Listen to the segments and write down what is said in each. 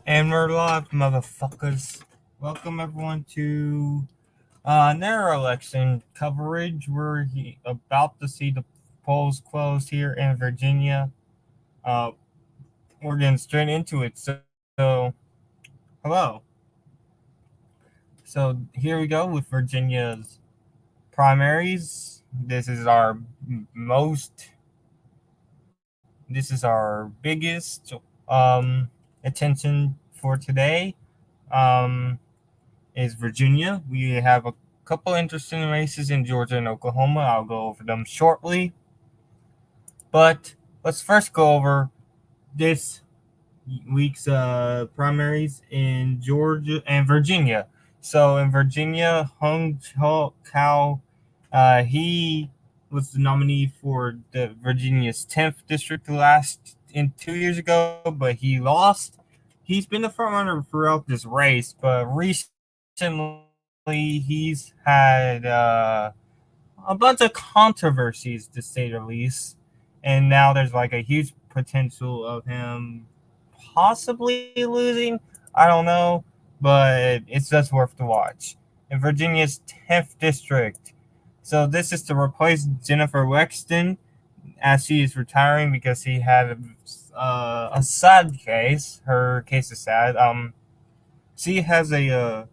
And we're live, motherfuckers. Welcome everyone to another election coverage. We're about to see the polls close here in Virginia. Uh, we're getting straight into it. So hello. So here we go with Virginia's primaries. Most. This is our biggest attention for today. Um, is Virginia. We have a couple interesting races in Georgia and Oklahoma. I'll go over them shortly. But let's first go over this week's primaries in Georgia and Virginia. So in Virginia, Hung Kao, he was the nominee for the Virginia's 10th district last in 2 years ago, but he lost. He's been the front runner throughout this race, but recently he's had a bunch of controversies, to say the least. And now there's like a huge potential of him possibly losing. I don't know, but it's just worth the watch. In Virginia's 10th district. So this is to replace Jennifer Wexton as she is retiring because he had a sad case. Her case is sad. She has a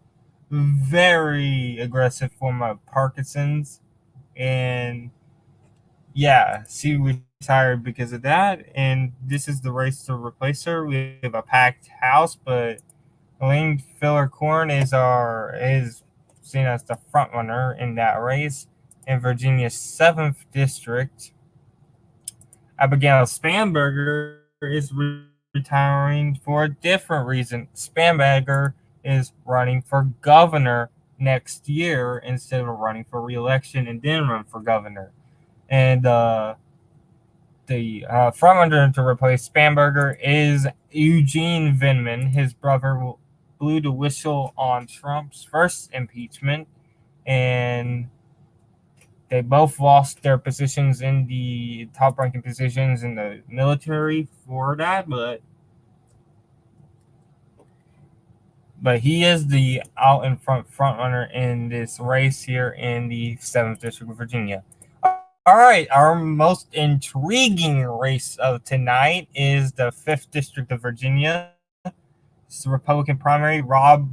very aggressive form of Parkinson's, and yeah, she retired because of that. And this is the race to replace her. We have a packed house, but Elaine Filler Corn is seen as the front runner in that race. In Virginia's 7th district, Abigail Spanberger is retiring for a different reason. Spanberger is running for governor next year instead of running for re-election and then run for governor. And the frontrunner to replace Spanberger is Eugene Vindman. His brother blew the whistle on Trump's first impeachment, and they both lost their positions in the top-ranking positions in the military for that, but he is the out in front runner in this race here in the 7th District of Virginia. All right, our most intriguing race of tonight is the 5th District of Virginia. It's the Republican primary. Bob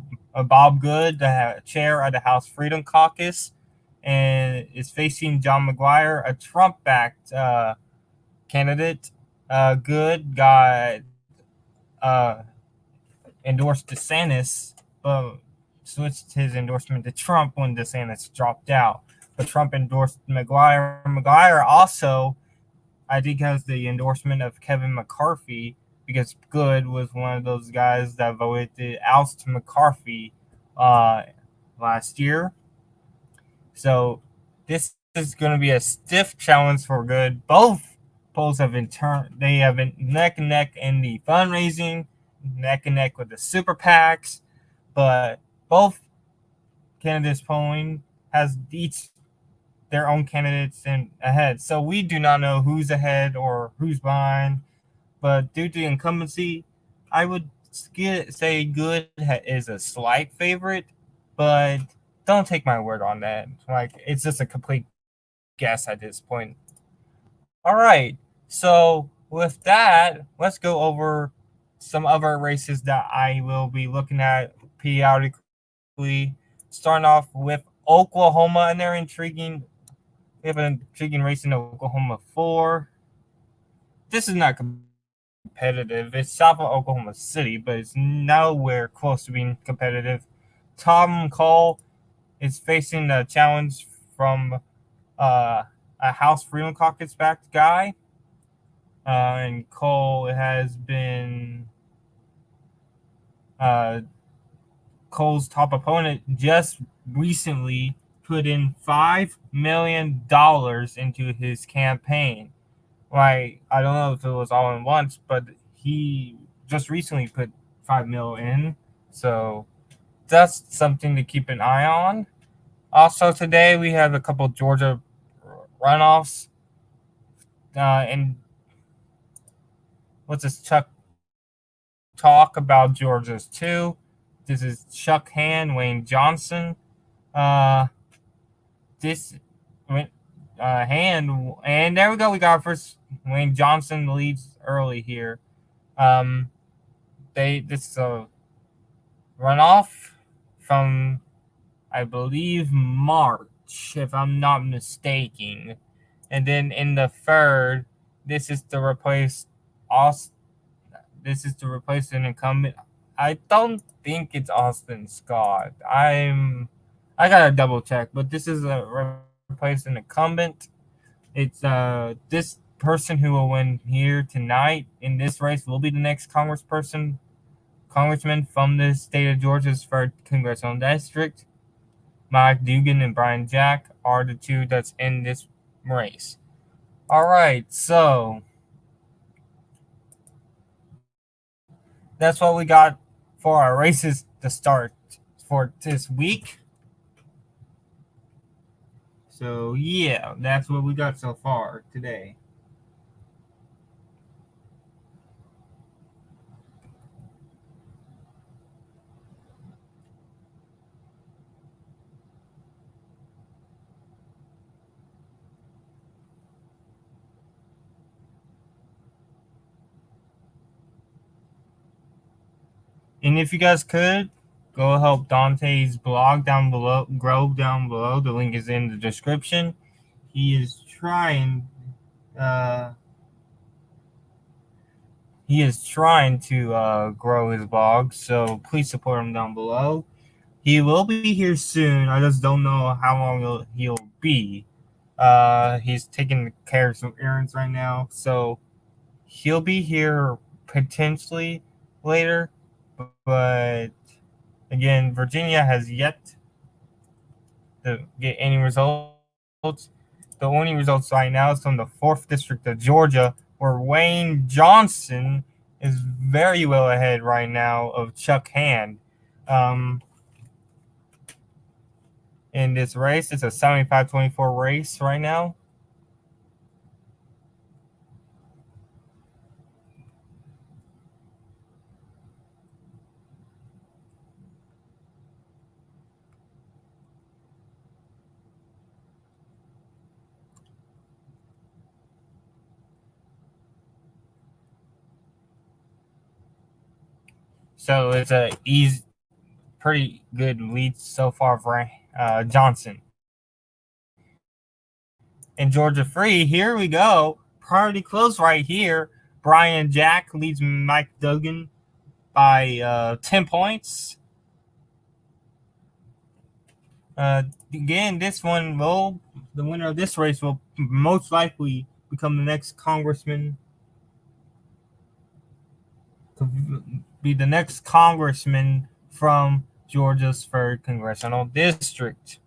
Good, the chair of the House Freedom Caucus, and is facing John McGuire, a Trump-backed candidate. Good got uh, endorsed DeSantis, but switched his endorsement to Trump when DeSantis dropped out. But Trump endorsed McGuire. McGuire also, I think, has the endorsement of Kevin McCarthy because Good was one of those guys that voted to oust McCarthy last year. So this is going to be a stiff challenge for Good. Both polls have been they have been neck and neck in the fundraising, neck and neck with the super PACs, but both candidates polling has each their own candidates in ahead. So we do not know who's ahead or who's behind. But due to incumbency, I would say Good is a slight favorite, but don't take my word on that. Like, it's just a complete guess at this point. All right. So with that, let's go over some other races that I will be looking at periodically. Starting off with Oklahoma, and they're intriguing. We have an intriguing race in Oklahoma 4. This is not competitive. It's south of Oklahoma City, but it's nowhere close to being competitive. Tom Cole is facing the challenge from a House Freedom Caucus backed guy. And Cole has been Cole's top opponent just recently put in $5 million into his campaign. Like, I don't know if it was all in once, but he just recently put $5 million in. So that's something to keep an eye on. Also today we have a couple Georgia runoffs. And what's this? Chuck talk about Georgia's two. This is Chuck Hand, Wayne Johnson. Uh, this Hand, and there we go. We got our first. Wayne Johnson leads early here. Um, this is a runoff from, I believe, March, if I'm not mistaken. And then in the third, this is to replace Austin. This is to replace an incumbent. I don't think it's Austin Scott. I gotta double check, but this is a replace an incumbent. It's this person who will win here tonight in this race will be the next congressman from the state of Georgia's third congressional district. Mike Dugan and Brian Jack are the two that's in this race. All right, so that's what we got for our races to start for this week. So yeah, that's what we got so far today. And if you guys could, go help Dante's blog down below, grow down below. The link is in the description. He is trying uh he is trying to grow his blog, so please support him down below. He will be here soon. I just don't know how long he'll be. He's taking care of some errands right now, so he'll be here potentially later. But again, Virginia has yet to get any results. The only results right now is from the 4th District of Georgia, where Wayne Johnson is very well ahead right now of Chuck Hand. Um, in this race, it's a 75-24 race right now. So it's a pretty good lead so far for Johnson. In Georgia Free, here we go. Pretty close right here. Brian Jack leads Mike Duggan by 10 points. Again, the winner of this race will most likely become the next congressman, be the next congressman from Georgia's third congressional district.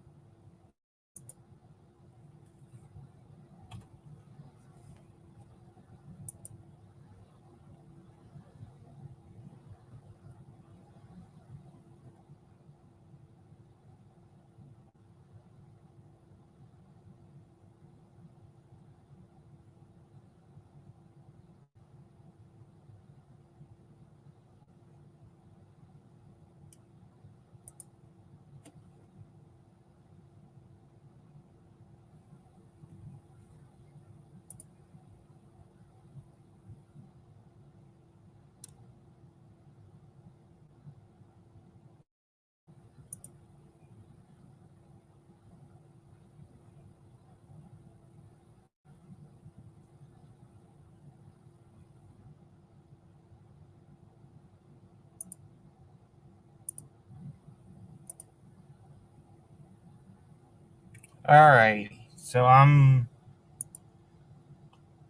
All right, so I'm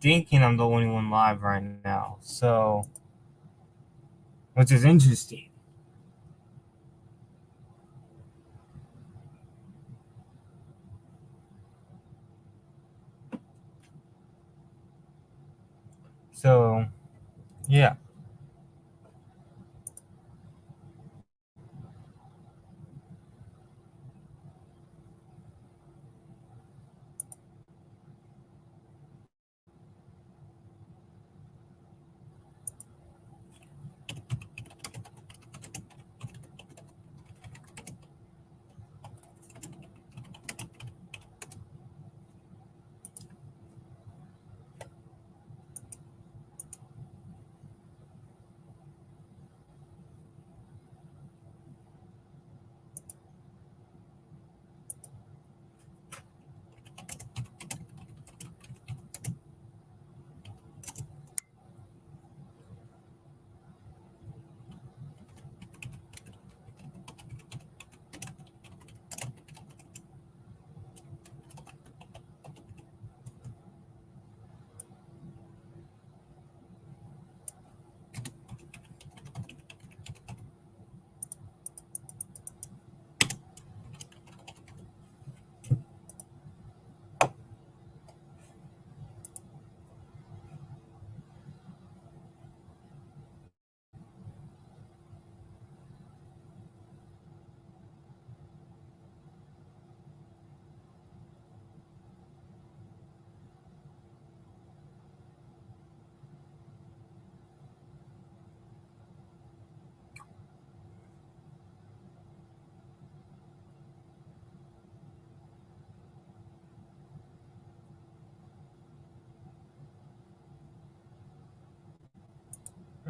thinking I'm the only one live right now, so which is interesting. So yeah.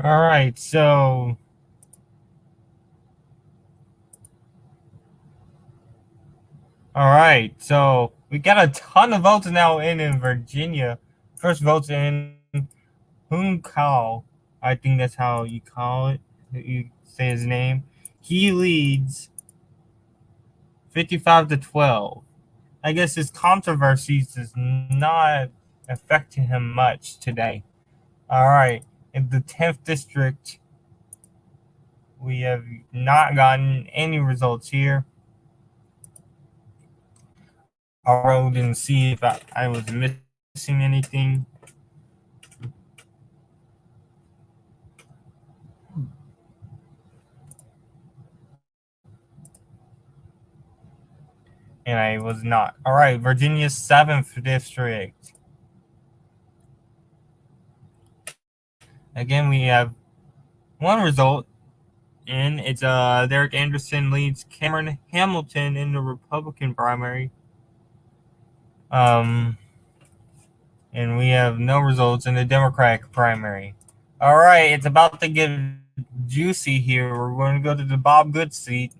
All right, so we got a ton of votes now in Virginia. First votes in Hung Kao. I think that's how you call it. You say his name. He leads 55-12. I guess his controversies is not affecting him much today. All right, in the 10th district, we have not gotten any results here. I'll roll and see if I was missing anything. And I was not. All right, Virginia's 7th district. Again, we have one result, and it's Derek Anderson leads Cameron Hamilton in the Republican primary. And we have no results in the Democratic primary. All right, it's about to get juicy here. We're going to go to the Bob Good seat.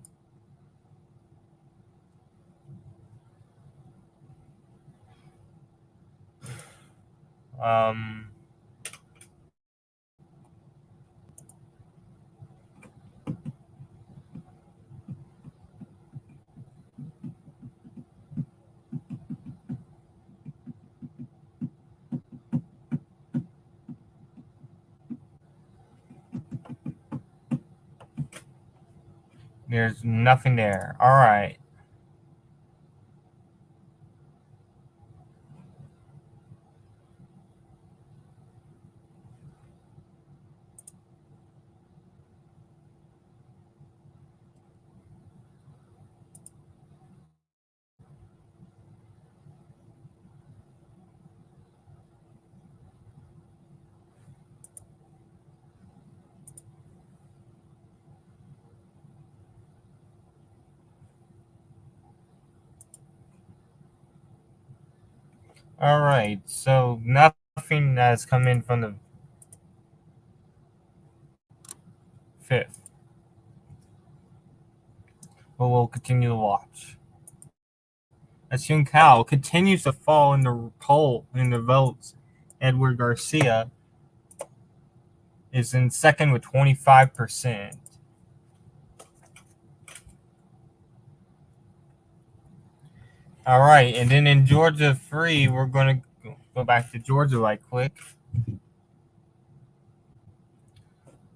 Um, there's nothing there. All right. All right. So nothing has come in from the 5th. But we'll continue to watch. As Hyun Kao continues to fall in the poll in the votes, Edward Garcia is in second with 25%. All right, and then in Georgia 3, we're going to go back to Georgia right quick.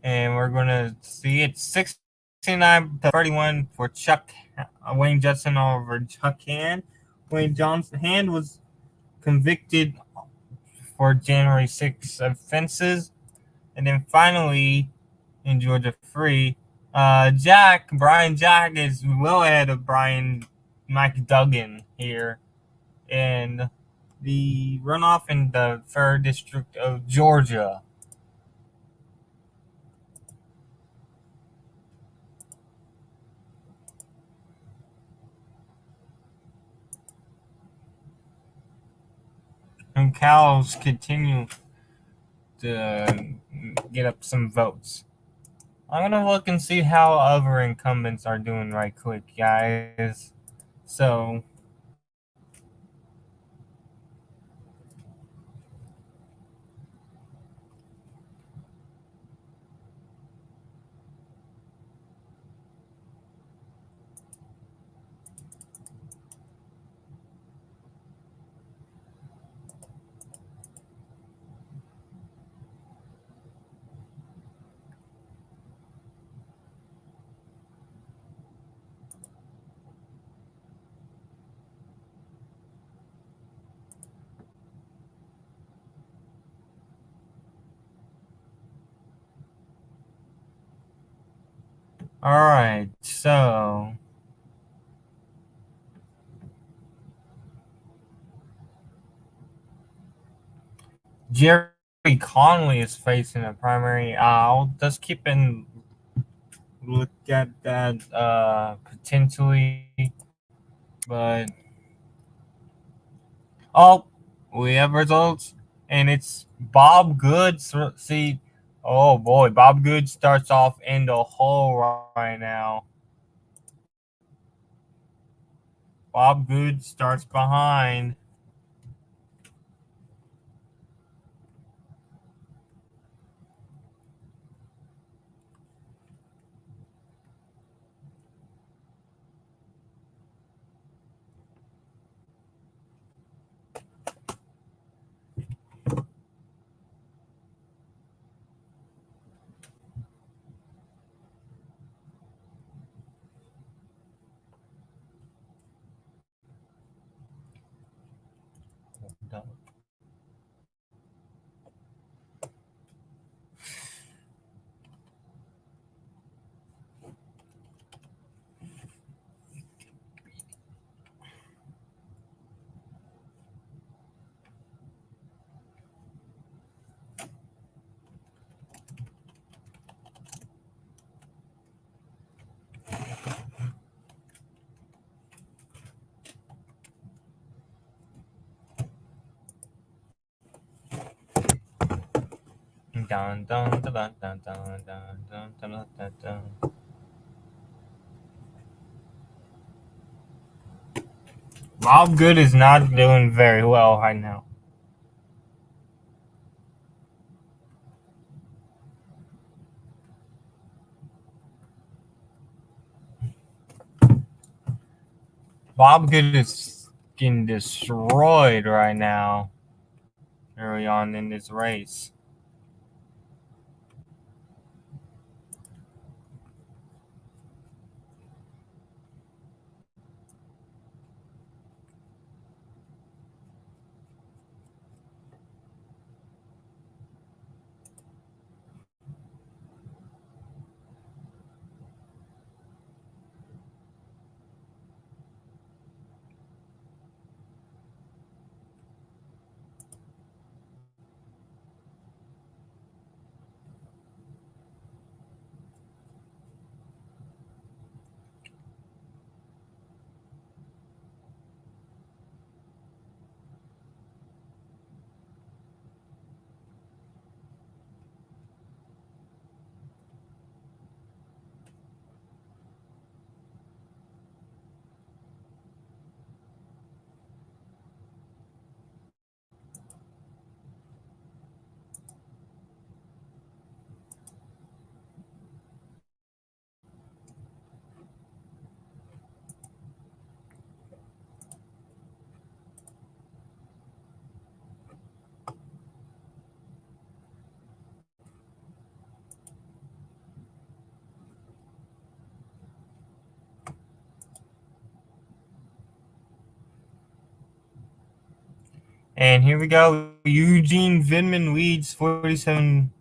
And we're going to see it's 69-31 for Wayne Judson over Chuck Hand. Wayne Johnson Hand was convicted for January 6 offenses. And then finally, in Georgia 3, Brian Jack is well ahead of Mike Duggan here. And the runoff in the 3rd district of Georgia. And Cal's continue to get up some votes. I'm gonna look and see how other incumbents are doing right quick, guys. So alright, so Jerry Conley is facing a primary. I'll just keep and look at that potentially, but we have results, and it's Bob Good's seat Oh boy, Bob Good starts off in the hole right now. Bob Good starts behind. Dun, dun, dun, dun, dun, dun, dun, dun, dun, dun, dun. Bob Good is not doing very well right now. Bob Good is getting destroyed right now early on in this race. And here we go. Eugene Vidman leads 47.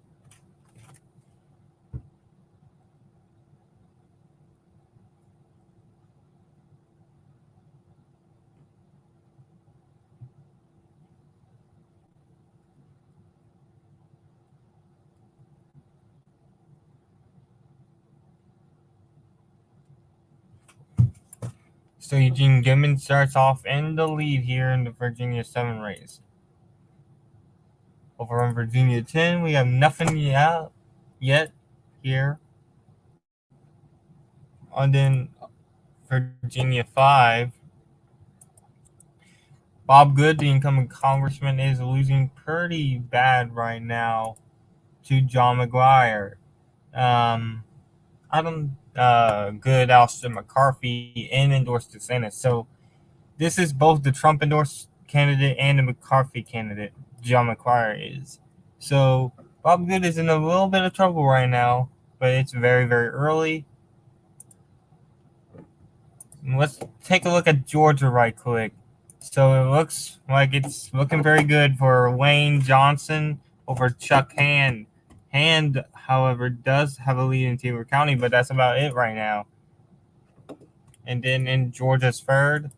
So Eugene Goodman starts off in the lead here in the Virginia 7 race. Over on Virginia 10, we have nothing yet here. And then Virginia 5, Bob Good, the incoming congressman, is losing pretty bad right now to John McGuire. Adam Good ousted McCarthy and endorsed the Senate. So this is both the Trump endorsed candidate and the McCarthy candidate, John McGuire is. So Bob Good is in a little bit of trouble right now, but it's very, very early. Let's take a look at Georgia right quick. So it looks like it's looking very good for Wayne Johnson over Chuck Hand. Hand, however, does have a lead in Taylor County, but that's about it right now. And then in Georgia's third,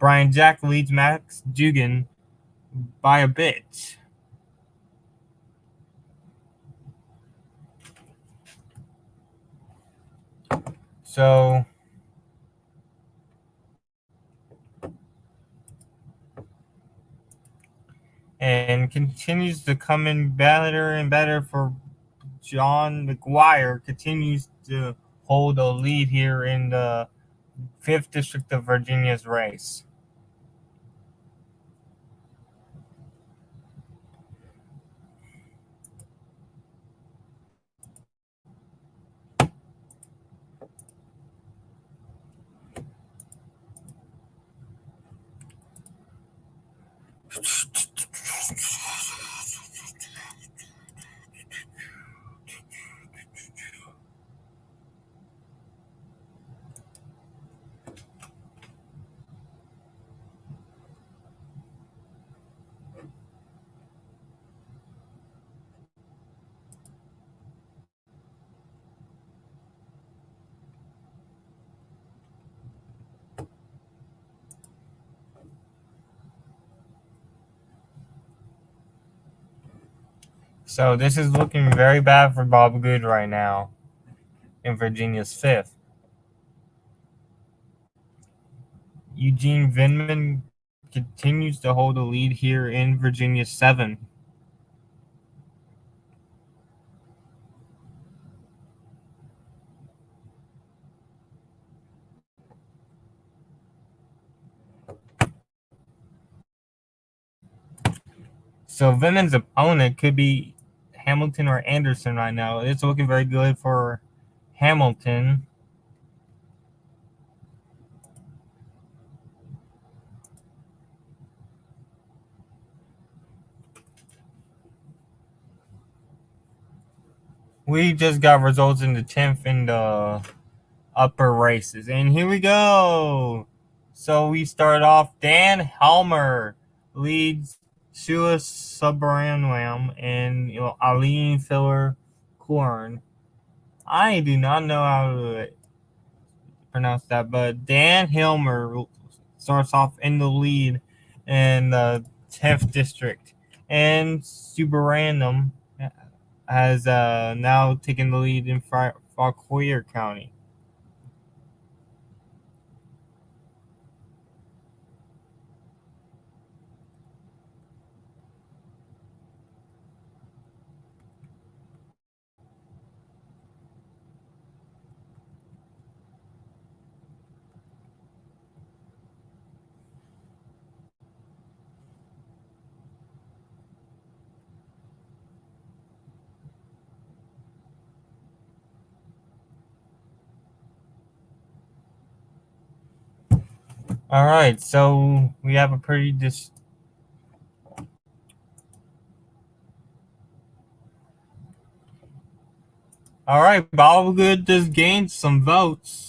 Brian Jack leads Max Dugan by a bit. So and and continues to come in better and better for John McGuire. Continues to hold a lead here in the 5th District of Virginia's race. So this is looking very bad for Bob Good right now in Virginia's 5th. Eugene Vinman continues to hold the lead here in Virginia's 7th. So Vinman's opponent could be Hamilton or Anderson right now. It's looking very good for Hamilton. We just got results in the 10th and the upper races. And here we go. So we start off. Dan Helmer leads Shua Subramaniam and Aline Filler Corn. I do not know how to pronounce that, but Dan Helmer starts off in the lead in the 10th district. And Subramaniam has now taken the lead in Fauquier County. All right, so we have a pretty All right, Bollywood just gained some votes.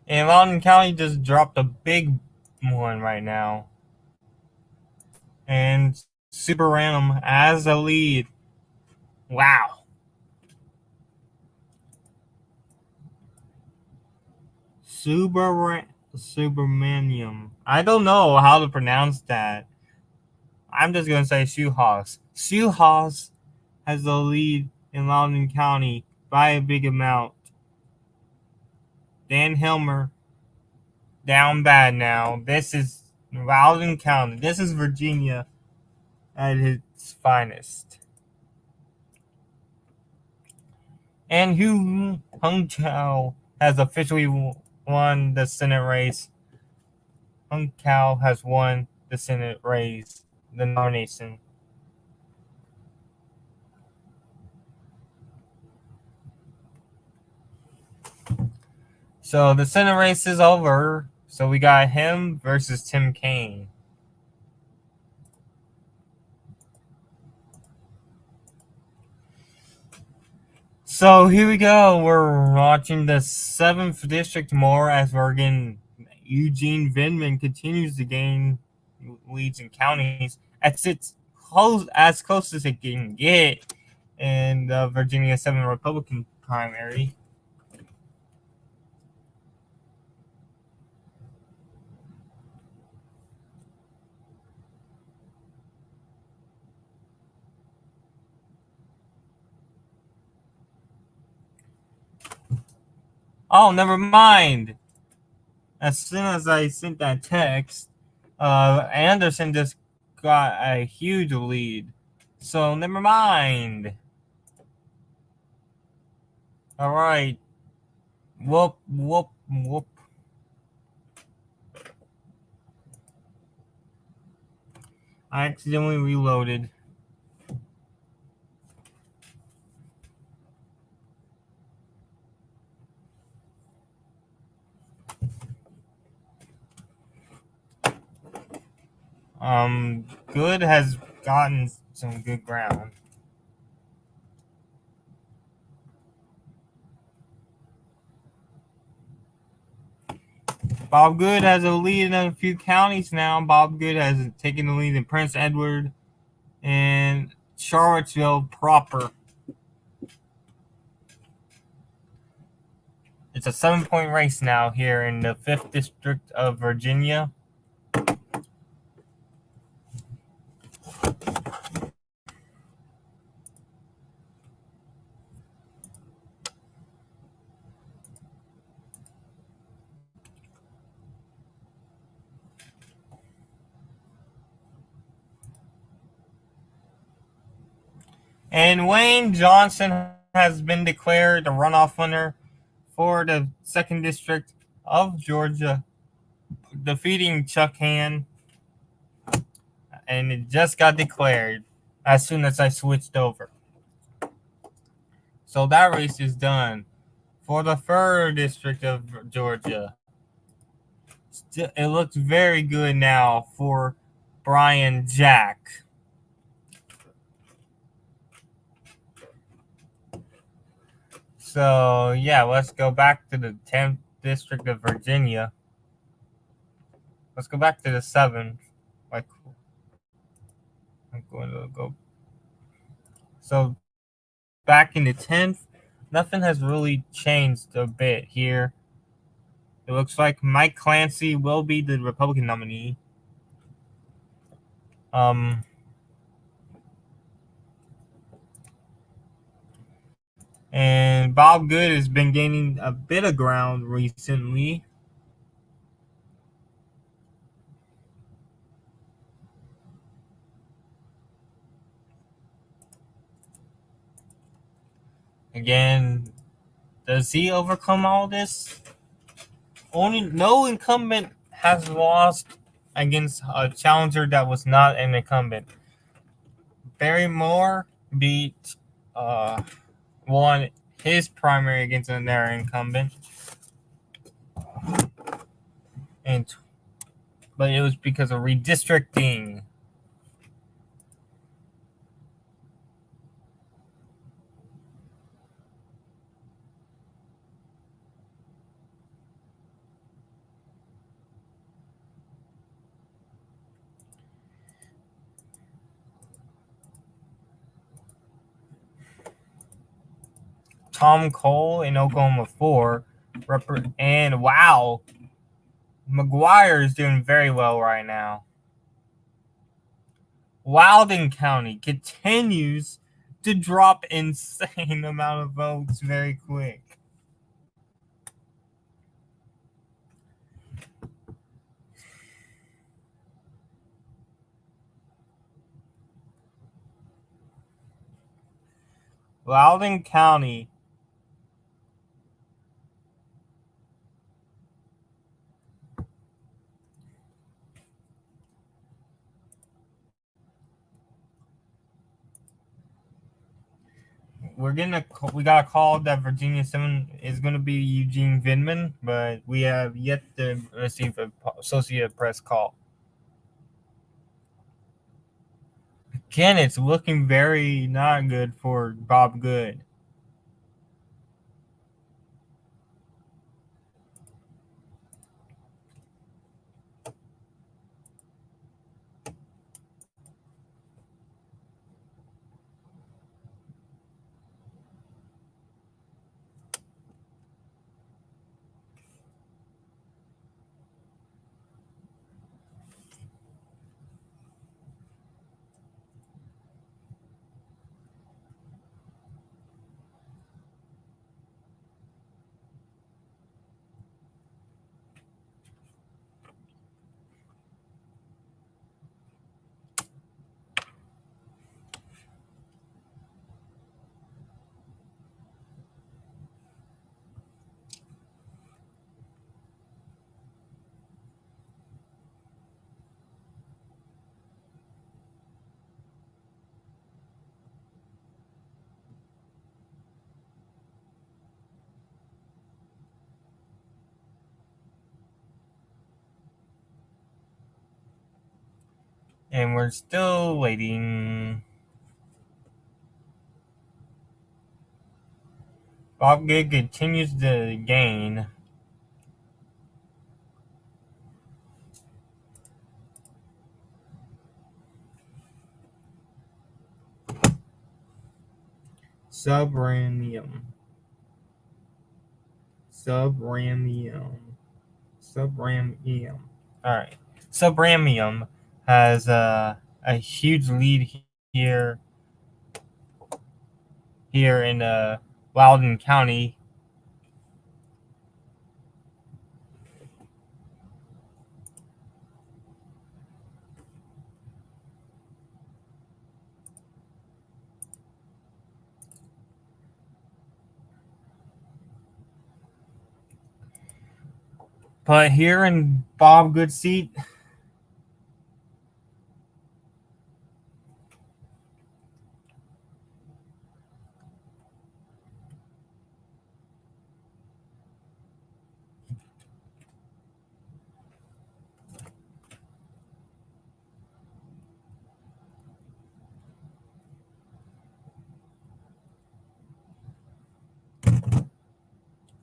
And Loudoun County just dropped a big one right now. And Super Random as a lead. Wow. Supermanium. I don't know how to pronounce that. I'm just going to say Shoehouse. Shoehouse has the lead in Loudoun County by a big amount. Dan Helmer down bad now. This is Loudoun County. This is Virginia at its finest. And Hung Chao has officially won the Senate race. Hung Chao has won the Senate race, the nomination. So the Senate race is over. So we got him versus Tim Kaine. So here we go. We're watching the 7th district more as we're getting Eugene Vinman continues to gain leads in counties as close as it can get in the Virginia 7 Republican primary. Oh, never mind. As soon as I sent that text, Anderson just got a huge lead. So never mind. All right. Whoop, whoop, whoop. I accidentally reloaded. Good has gotten some good ground. Bob Good has a lead in a few counties now. Bob Good has taken the lead in Prince Edward and Charlottesville proper. It's a 7-point race now here in the 5th District of Virginia. And Wayne Johnson has been declared the runoff winner for the 2nd District of Georgia, defeating Chuck Hand. And it just got declared as soon as I switched over. So that race is done. For the 3rd District of Georgia, it looks very good now for Brian Jack. So, yeah, let's go back to the 10th District of Virginia. Let's go back to the 7th. Like, I'm going to go. So, back in the 10th, nothing has really changed a bit here. It looks like Mike Clancy will be the Republican nominee. And Bob Good has been gaining a bit of ground recently. Again, does he overcome all this? No incumbent has lost against a challenger that was not an incumbent. Barry Moore won his primary against another incumbent, but it was because of redistricting. Tom Cole in Oklahoma 4, and wow, McGuire is doing very well right now. Loudoun County continues to drop insane amount of votes very quick. Loudoun County we got a call that Virginia 7 is going to be Eugene Vindman, but we have yet to receive an Associated Press call. Again, it's looking very not good for Bob Good. And we're still waiting. Bob Good continues to gain. Subramium. Subramium. Subramium. Alright. Subramium has a huge lead here in Loudoun County. But here in Bob Good seat,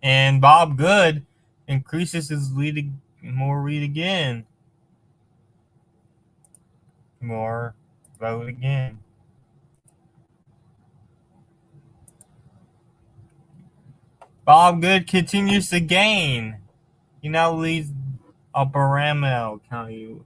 and Bob Good increases his lead again. More vote again. Bob Good continues to gain. He now leads Albemarle County.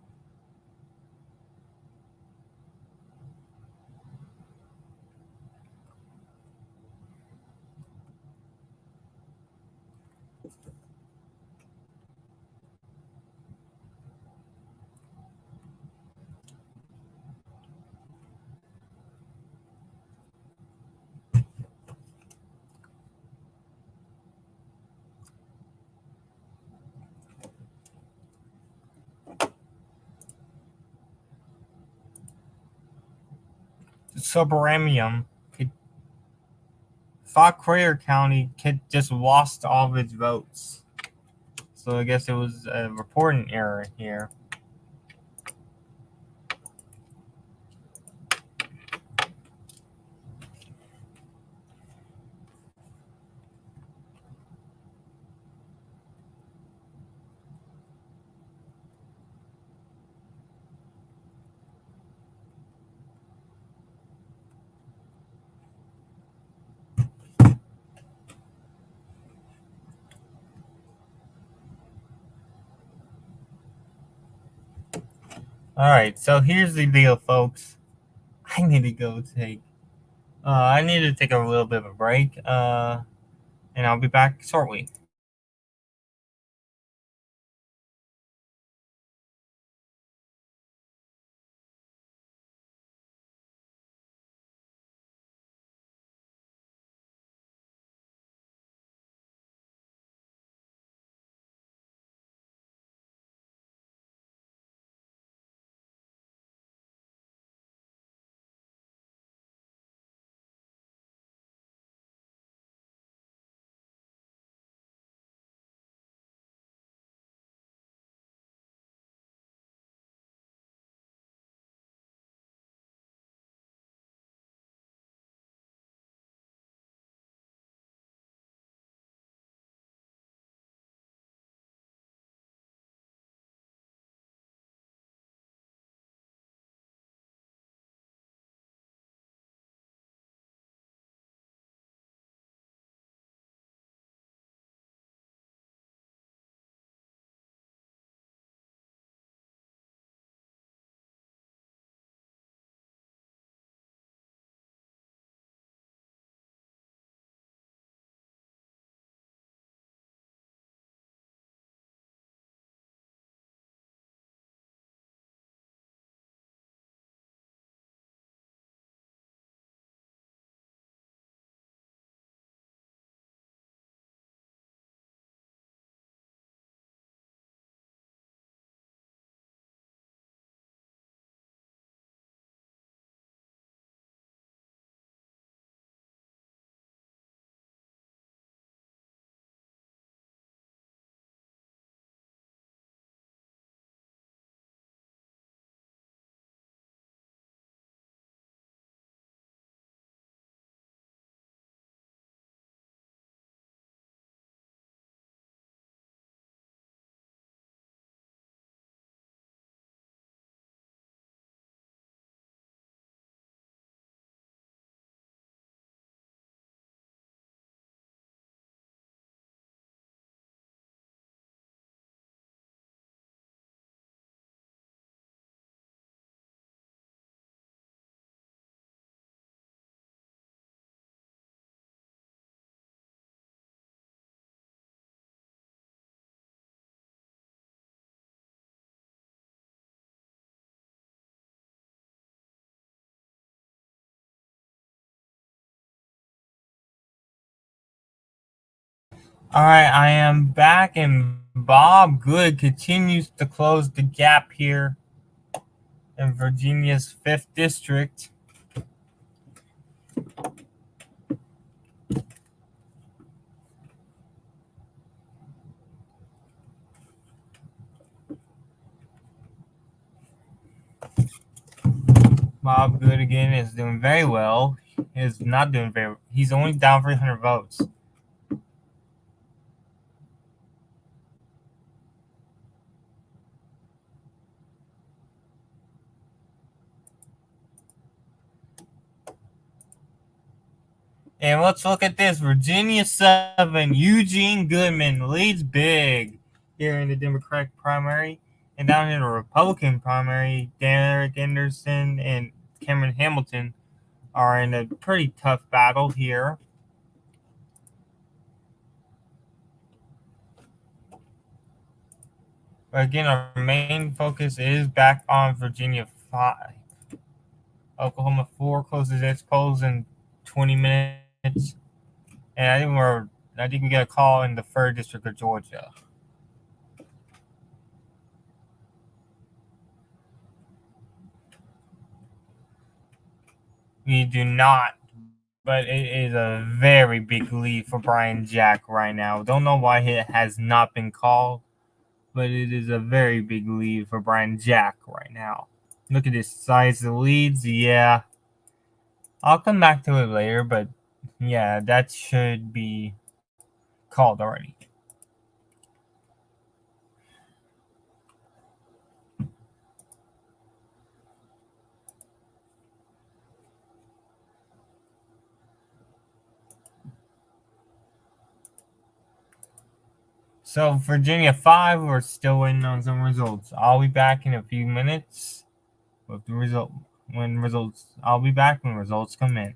Subramium. Fauquier County just lost all of its votes. So I guess it was a reporting error here. Alright, so here's the deal, folks. I need to go take I need to take a little bit of a break. And I'll be back shortly. All right, I am back, and Bob Good continues to close the gap here in Virginia's 5th district. Bob Good again is doing very well. Is not doing very. He's only down 300 votes. And let's look at this. Virginia 7, Eugene Goodman leads big here in the Democratic primary. And down in the Republican primary, Derek Anderson and Cameron Hamilton are in a pretty tough battle here. But again, our main focus is back on Virginia 5. Oklahoma 4 closes its polls in 20 minutes. And I didn't get a call in the 3rd district of Georgia. We do not, but it is a very big lead for Brian Jack right now. Don't know why it has not been called, but it is a very big lead for Brian Jack right now. Look at this size of the leads. Yeah, I'll come back to it later, but yeah, that should be called already. So Virginia 5, we're still waiting on some results. I'll be back in a few minutes with the result. I'll be back when results come in.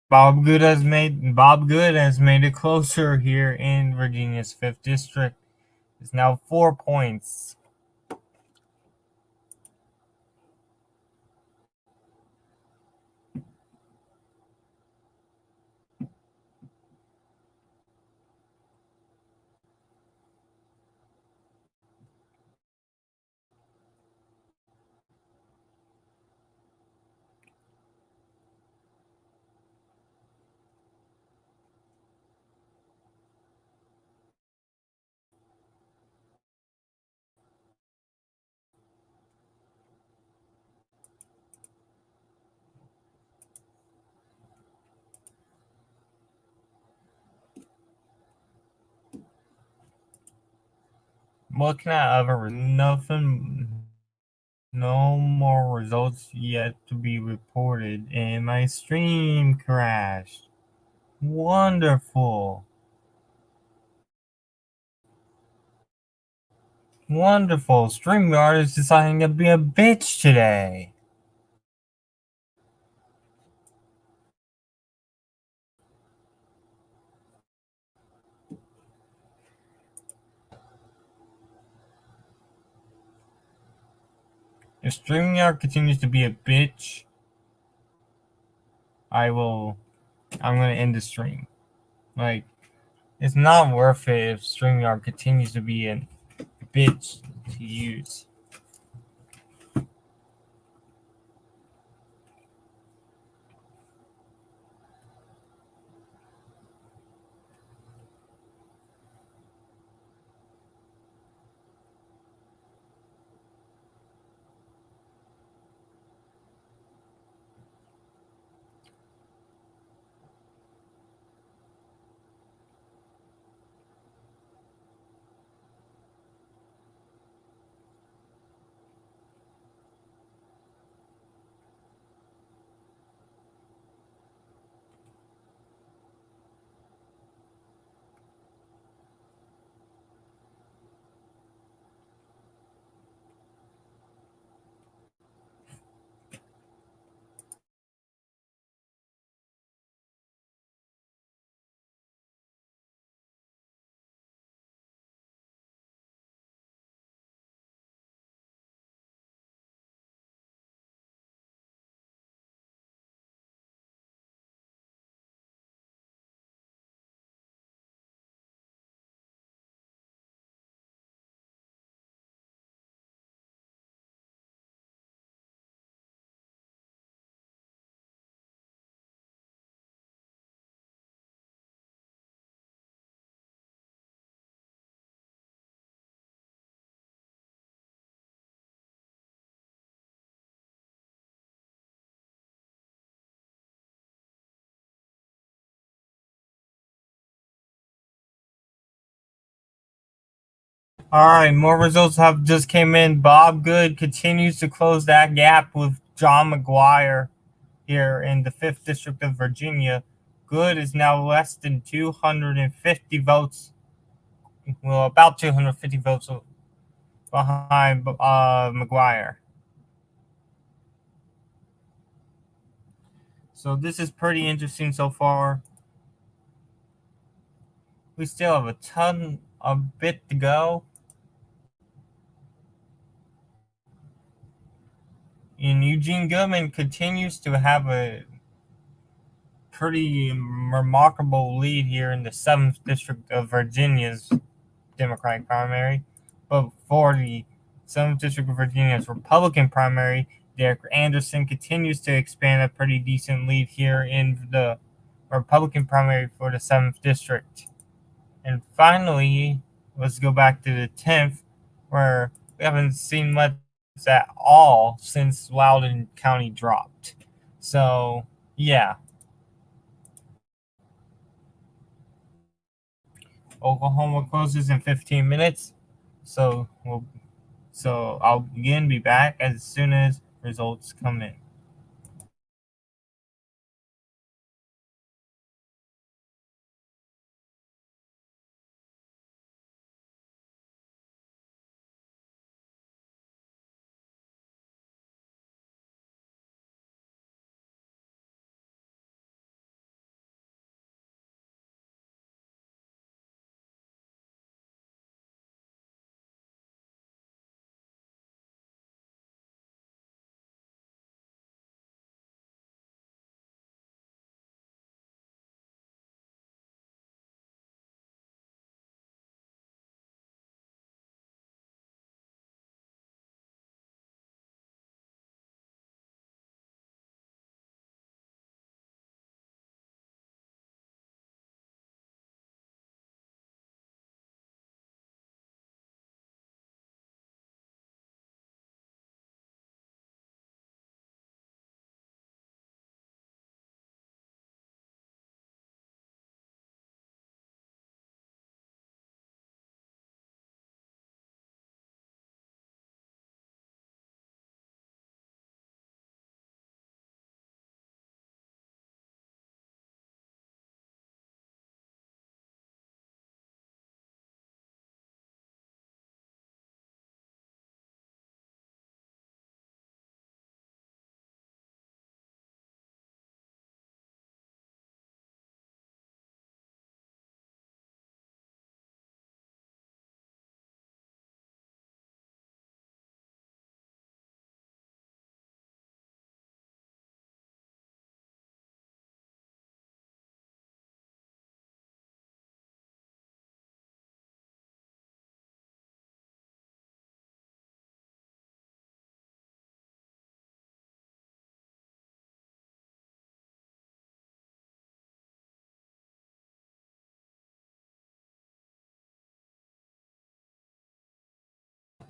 Bob Good has made it closer here in Virginia's 5th district. It's now 4 points. Looking at other nothing, no more results yet to be reported, and my stream crashed. Wonderful. Wonderful. StreamYard is deciding to be a bitch today. If StreamYard continues to be a bitch, I'm gonna end the stream. Like, It's not worth it if StreamYard continues to be a bitch to use. All right, more results have just came in. Bob Good continues to close that gap with John McGuire here in the 5th District of Virginia. Good is now less than 250 votes, well, about 250 votes behind McGuire. So this is pretty interesting so far. We still have a bit to go. And Eugene Goodman continues to have a pretty remarkable lead here in the 7th District of Virginia's Democratic primary. But for the 7th District of Virginia's Republican primary, Derek Anderson continues to expand a pretty decent lead here in the Republican primary for the 7th District. And finally, let's go back to the 10th, where we haven't seen much at all since Loudoun County dropped. So, yeah, Oklahoma closes in 15 minutes. So, I'll again be back as soon as results come in.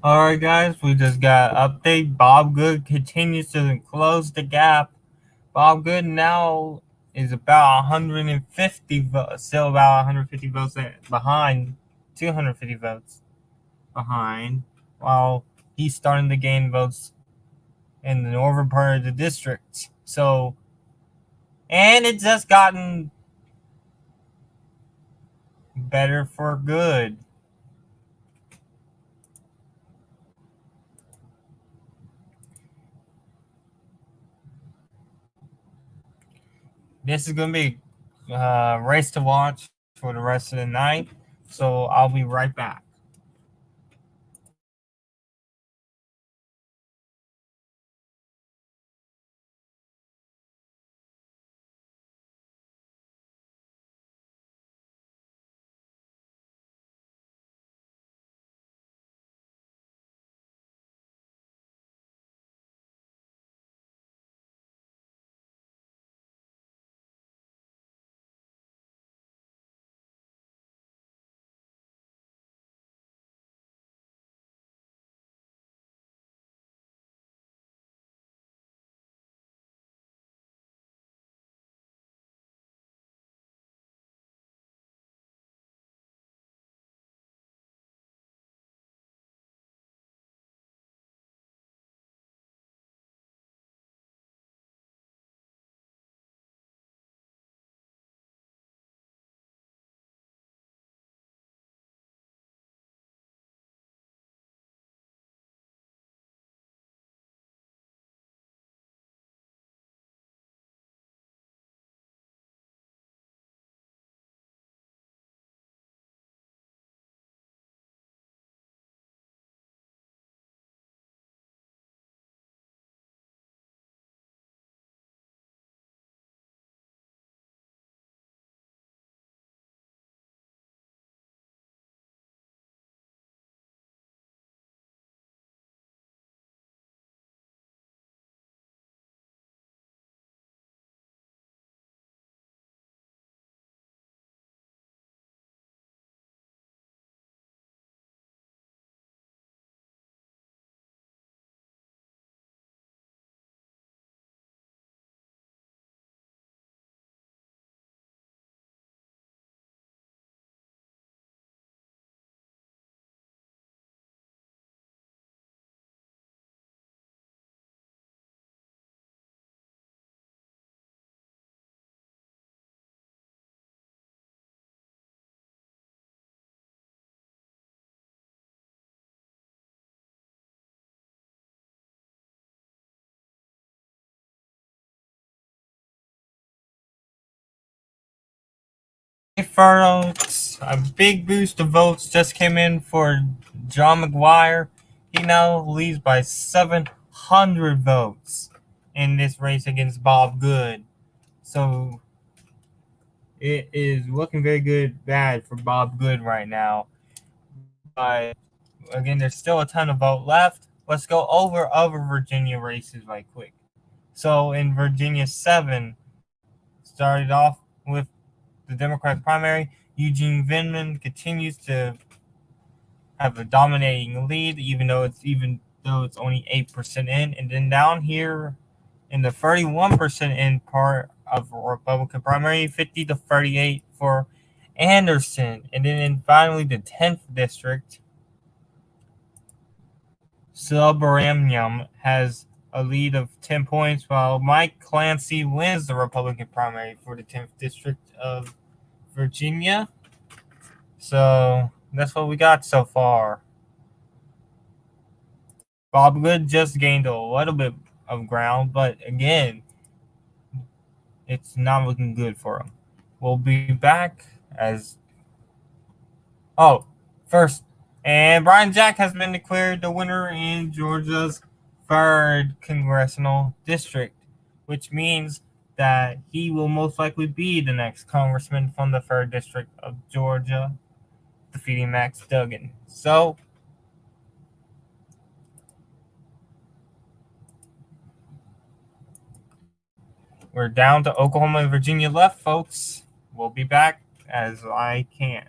All right, guys, we just got an update. Bob Good continues to close the gap. Bob Good now is about 150 votes, still about 150 votes behind, 250 votes behind, while he's starting to gain votes in the northern part of the district. So, and it's just gotten better for good. This is going to be a race to watch for the rest of the night. So I'll be right back. Hey, folks, a big boost of votes just came in for John McGuire. He now leads by 700 votes in this race against Bob Good. So it is looking very bad for Bob Good right now. But again, there's still a ton of vote left. Let's go over other Virginia races right quick. So in Virginia 7, started off with the Democratic primary. Eugene Vindman continues to have a dominating lead, even though it's only 8% in. And then down here in the 31% in part of Republican primary, 50 to 38 for Anderson. And then finally the 10th district, Subaramium has a lead of 10 points, while Mike Clancy wins the Republican primary for the 10th district of Virginia. So that's what we got so far. Bob Good just gained a little bit of ground, but again, it's not looking good for him. We'll be back as. Oh, first, and Brian Jack has been declared the winner in Georgia's 3rd congressional district, which means that he will most likely be the next congressman from the 3rd district of Georgia, defeating Max Duggan. So, we're down to Oklahoma and Virginia left, folks. We'll be back as I can.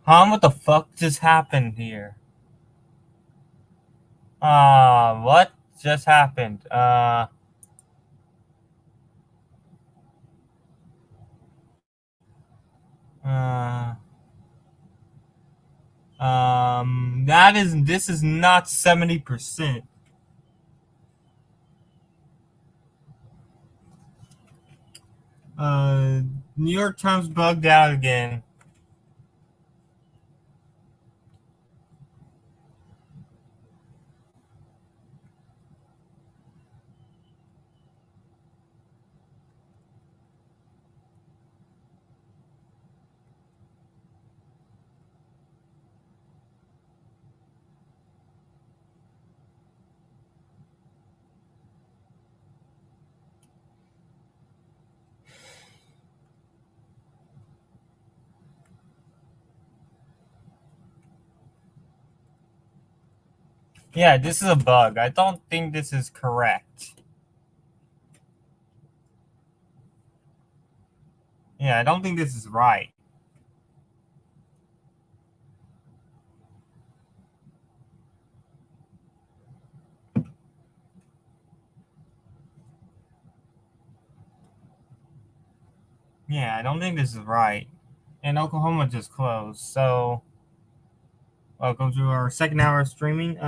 Huh? What the fuck just happened here? What just happened? Uh, this is not 70%. Uh, New York Times bugged out again. Yeah, this is a bug. I don't think this is correct. Yeah, I don't think this is right. Yeah, I don't think this is right. And Oklahoma just closed. So, welcome to our second hour of streaming.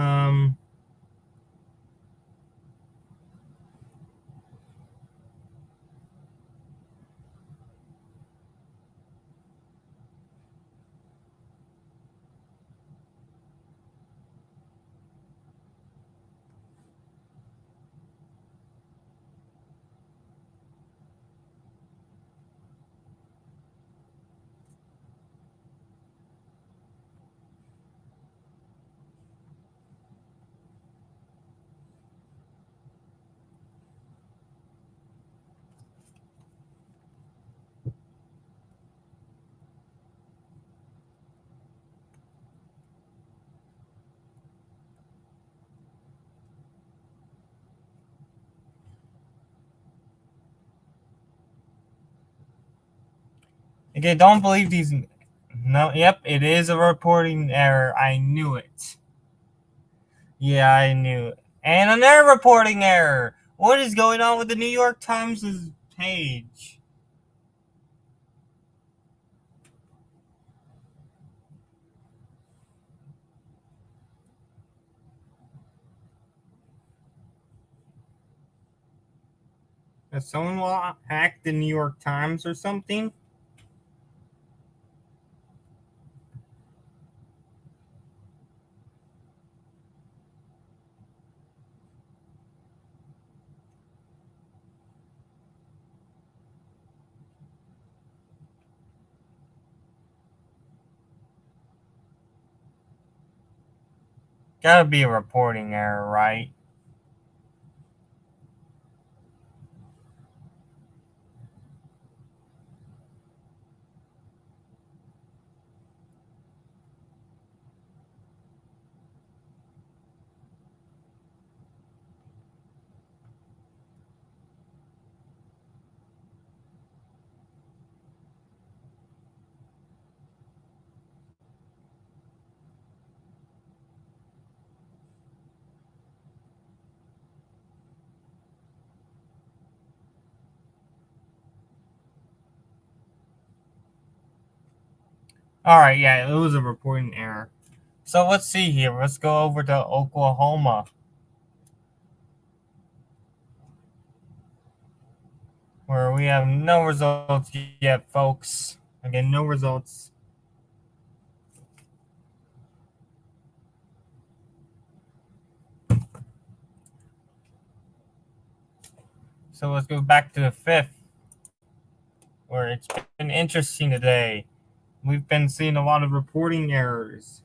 Okay, don't believe these. No, yep, it is a reporting error. I knew it. Yeah, I knew it. And another reporting error. What is going on with the New York Times' page? Has someone hacked the New York Times or something? Gotta be a reporting error, right? Alright, yeah, it was a reporting error. So let's see here. Let's go over to Oklahoma, where we have no results yet, folks. Again, no results. So let's go back to the 5th, where it's been interesting today. We've been seeing a lot of reporting errors.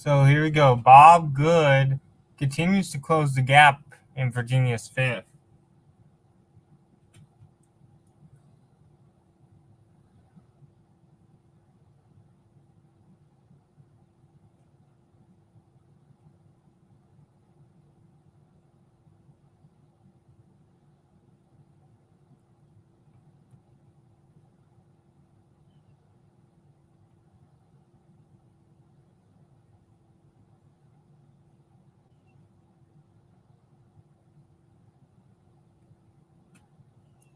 So here we go. Bob Good continues to close the gap in Virginia's fifth.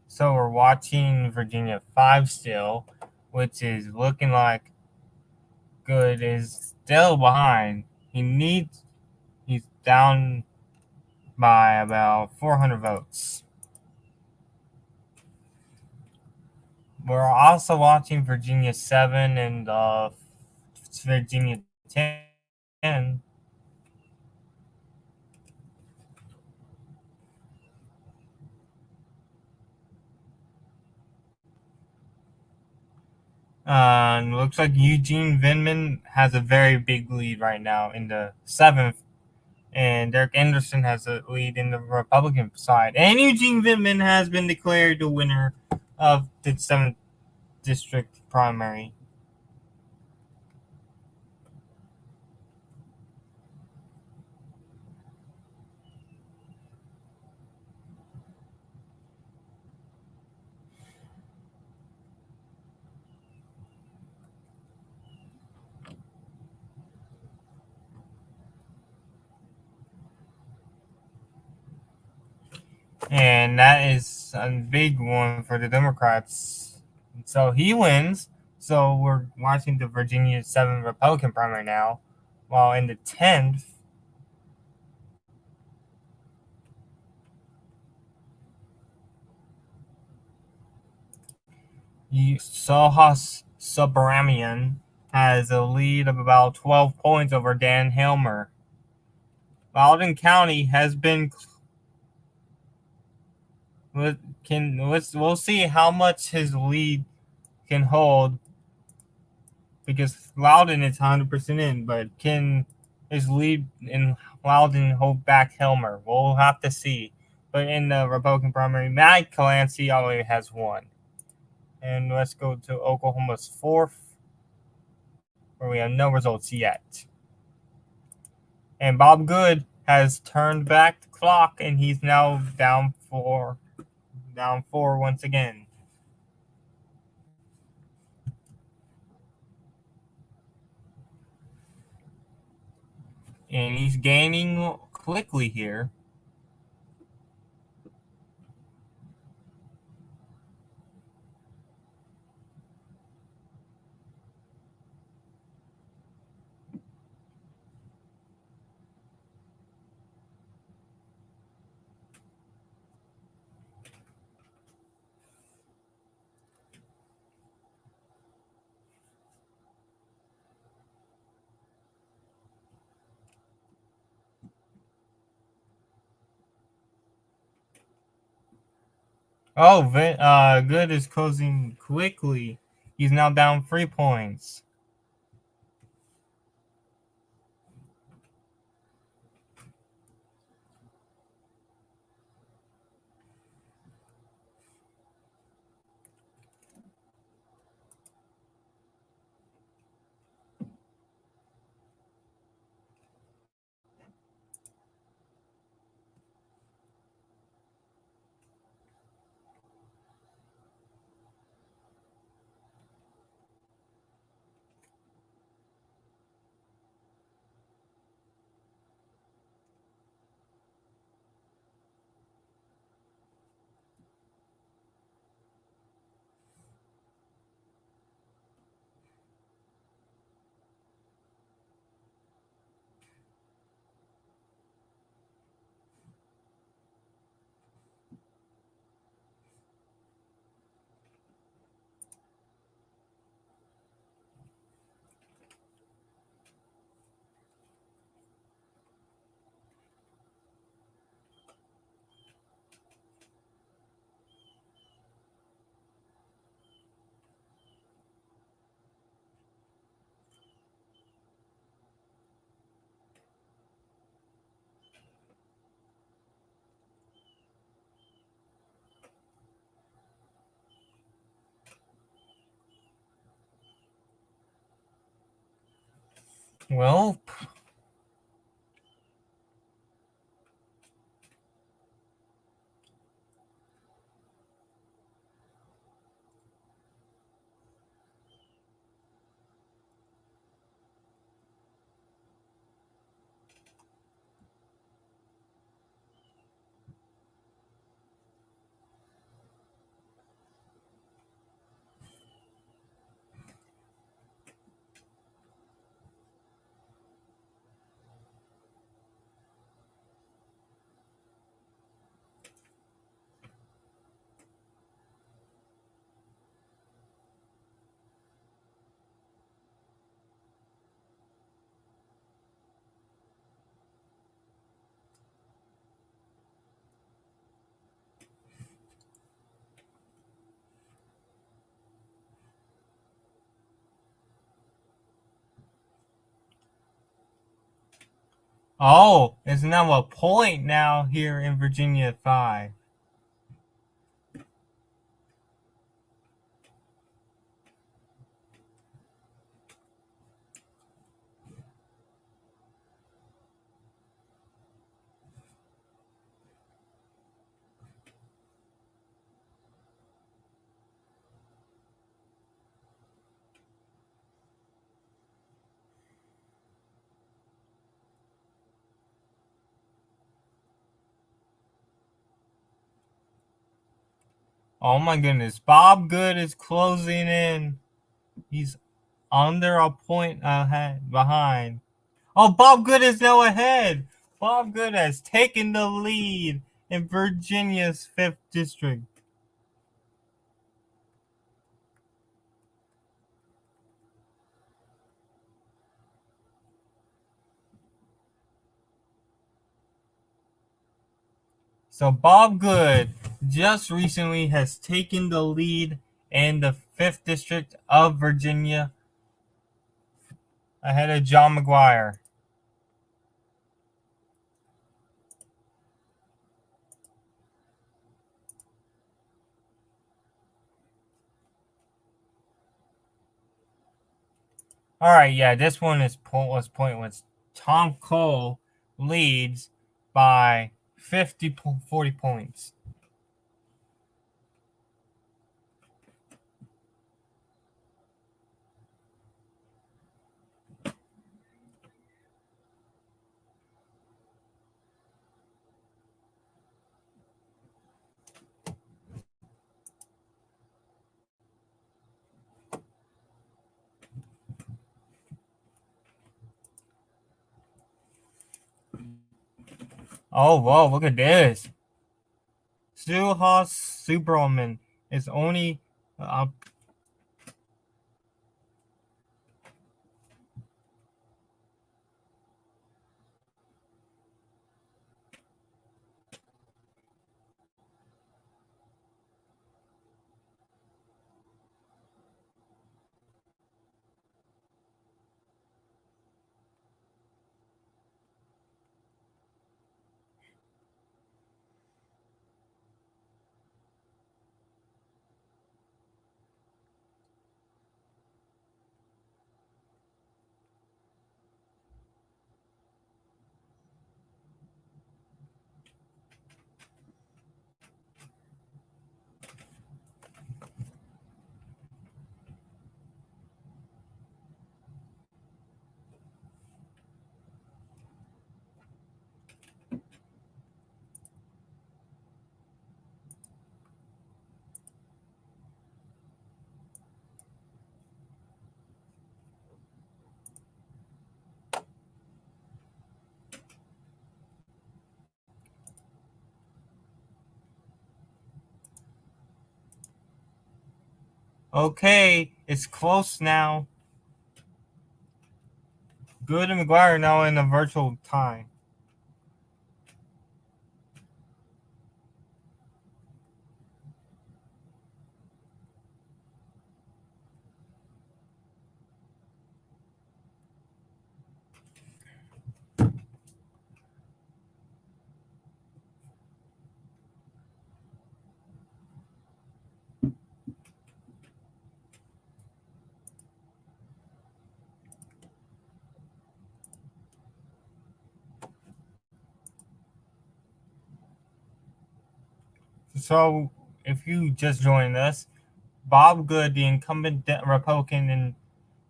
So we're watching Virginia 5 still, which is looking like Good is still behind. He's down by about 400 votes. We're also watching Virginia 7 and Virginia 10. Looks like Eugene Vindman has a very big lead right now in the 7th, and Derek Anderson has a lead in the Republican side. And Eugene Vindman has been declared the winner of the 7th district primary. And that is a big one for the Democrats. So he wins. So we're watching the Virginia 7 Republican primary now. While in the 10th, Sohas Subramanian has a lead of about 12 points over Dan Helmer. Loudoun County has been we'll see how much his lead can hold, because Loudon is 100% in, but can his lead in Loudon hold back Helmer? We'll have to see. But in the Republican primary, Matt Clancy already has won. And let's go to Oklahoma's 4th, where we have no results yet. And Bob Good has turned back the clock, and he's now down four once again. And he's gaining quickly here. Oh, Good is closing quickly. He's now down 3 points. Well, oh, it's now a point now here in Virginia 5. Oh my goodness, Bob Good is closing in. He's under a point ahead behind. Oh, Bob Good is now ahead. Bob Good has taken the lead in Virginia's 5th district. So Bob Good just recently has taken the lead in the 5th district of Virginia ahead of John McGuire. All right, yeah, this one is pointless. Tom Cole leads by 40 points. Oh, whoa, look at this. Suhas Subramanian is only okay. It's close now. Good and McGuire now in a virtual tie. So, if you just joined us, Bob Good, the incumbent Republican,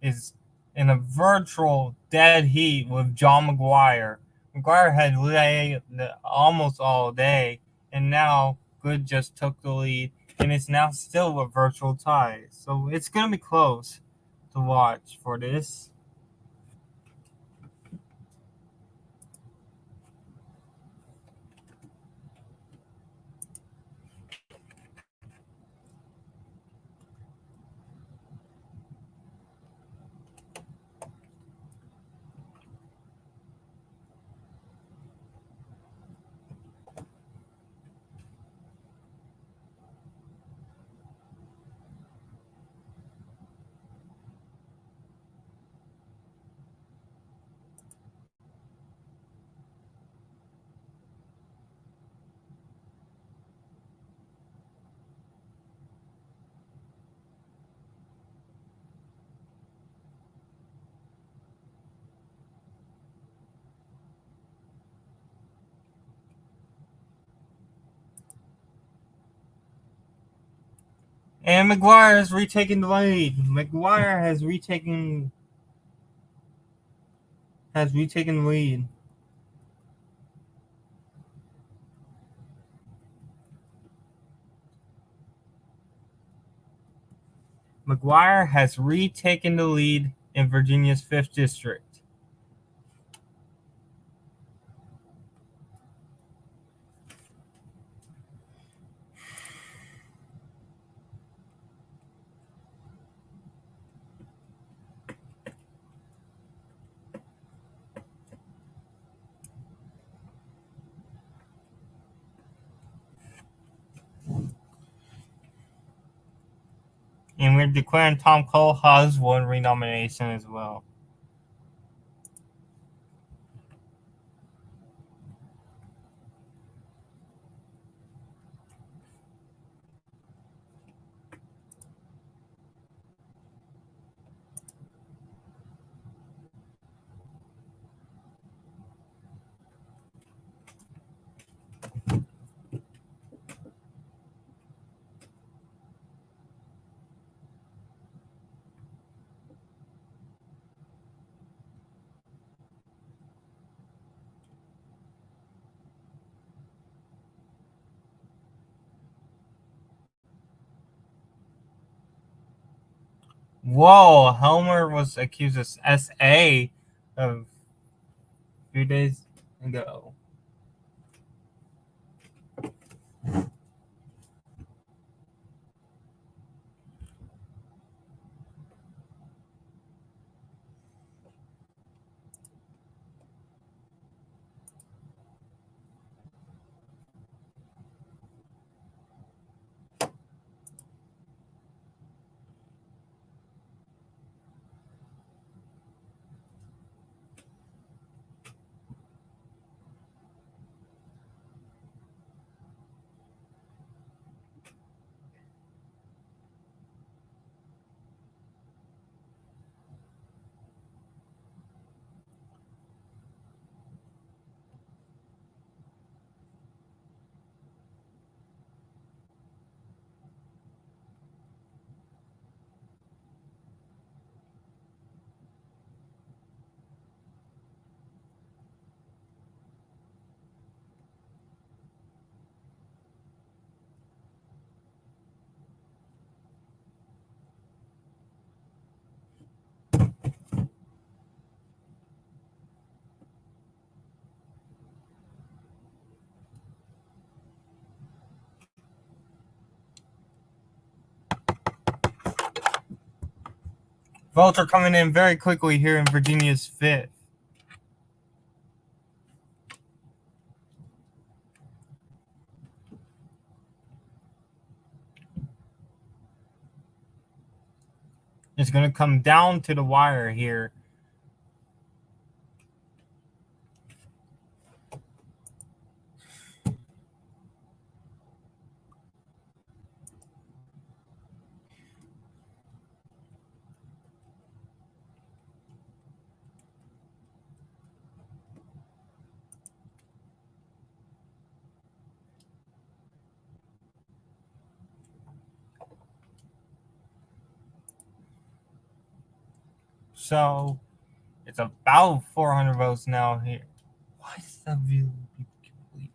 is in a virtual dead heat with John McGuire. McGuire had led almost all day, and now Good just took the lead, and it's now still a virtual tie. So it's going to be close to watch for this. And McGuire has retaken the lead. McGuire has retaken the lead. McGuire has retaken the lead in Virginia's 5th district. And we're declaring Tom Cole has won renomination as well. Whoa, Helmer was accused of SA a few days ago. Votes are coming in very quickly here in Virginia's 5th. It's going to come down to the wire here. So it's about 400 votes now here. Why does that view people keep leaving?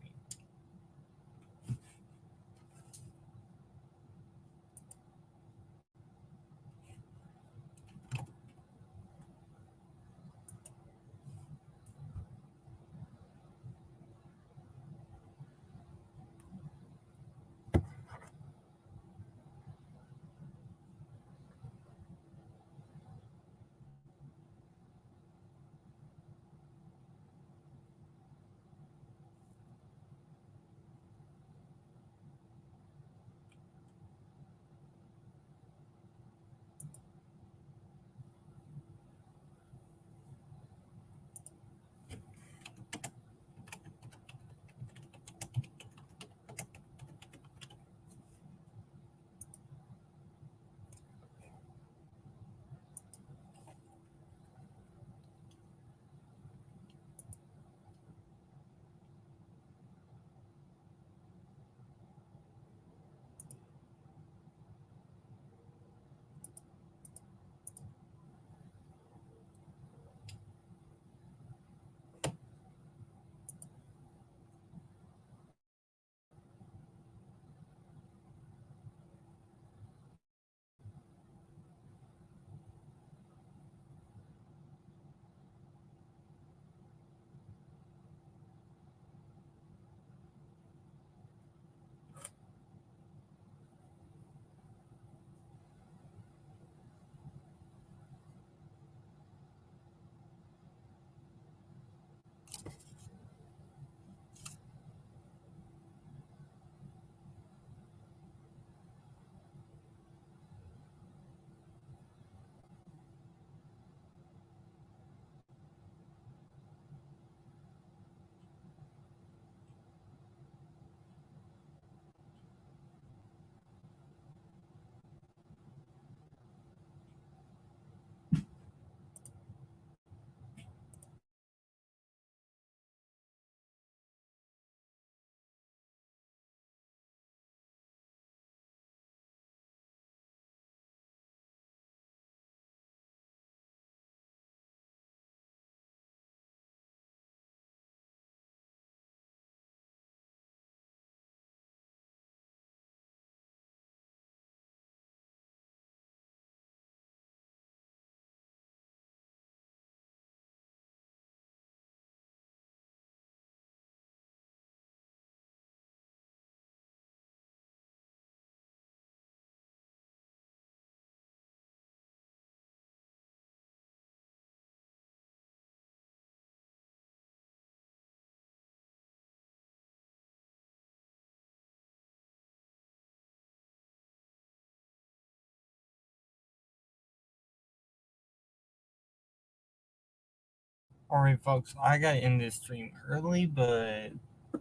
Alright, folks, I gotta end this stream early, but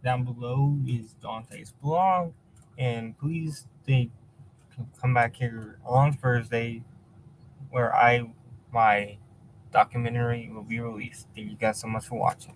down below is Dante's blog, and please stay, come back here on Thursday where my documentary will be released. Thank you guys so much for watching.